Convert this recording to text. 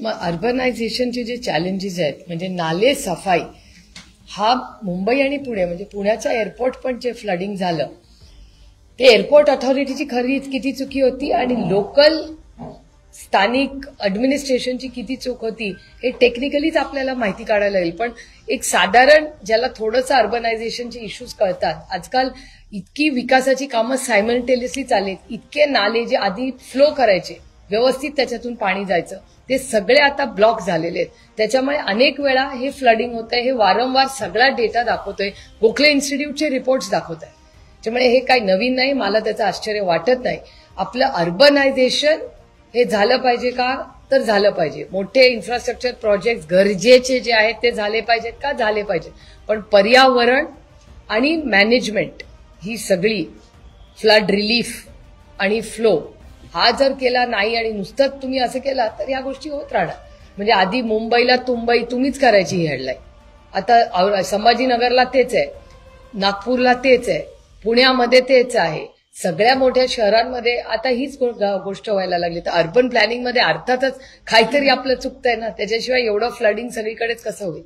मग अर्बनायझेशनचे जे चॅलेंजेस आहेत म्हणजे नाले सफाई हा मुंबई आणि पुणे म्हणजे पुण्याचा एअरपोर्ट पण जे फ्लडिंग झालं ते एअरपोर्ट ऑथॉरिटीची खरी किती चुकी होती आणि लोकल स्थानिक ऍडमिनिस्ट्रेशनची किती चूक होती हे टेक्निकलीच आपल्याला माहिती काढायला लागेल. पण एक साधारण ज्याला थोडंसं अर्बनायझेशनचे इश्यूज कळतात आजकाल इतकी विकासाची कामं सायमल्टेनियसली चाललेत, इतके नाले जे आधी फ्लो करायचे व्यवस्थित त्याच्यातून पाणी जायचं ते सगळे आता ब्लॉक झालेले आहेत. त्याच्यामुळे अनेक वेळा हे फ्लडिंग होतंय. हे वारंवार सगळा डेटा दाखवतोय, गोखले इन्स्टिट्यूटचे रिपोर्ट्स दाखवत आहे. त्यामुळे हे काही नवीन नाही, मला त्याचं आश्चर्य वाटत नाही. आपलं अर्बनायझेशन हे झालं पाहिजे का तर झालं पाहिजे. मोठे इन्फ्रास्ट्रक्चर प्रोजेक्ट गरजेचे जे आहेत ते झाले पाहिजेत का झाले पाहिजेत. पण पर्यावरण आणि मॅनेजमेंट ही सगळी फ्लड रिलीफ आणि फ्लो हा जर केला नाही आणि नुसतंच तुम्ही असं केला तर या गोष्टी होत राहणार. म्हणजे आधी मुंबईला तुंबई तुम्हीच करायची ही हेडलाईन, आता संभाजीनगरला तेच आहे, नागपूरला तेच आहे, पुण्यामध्ये तेच आहे, सगळ्या मोठ्या शहरांमध्ये आता हीच गोष्ट व्हायला लागली. तर अर्बन प्लॅनिंगमध्ये अर्थातच काहीतरी आपलं चुकतंय ना, त्याच्याशिवाय एवढं फ्लडिंग सगळीकडेच कसं होईल.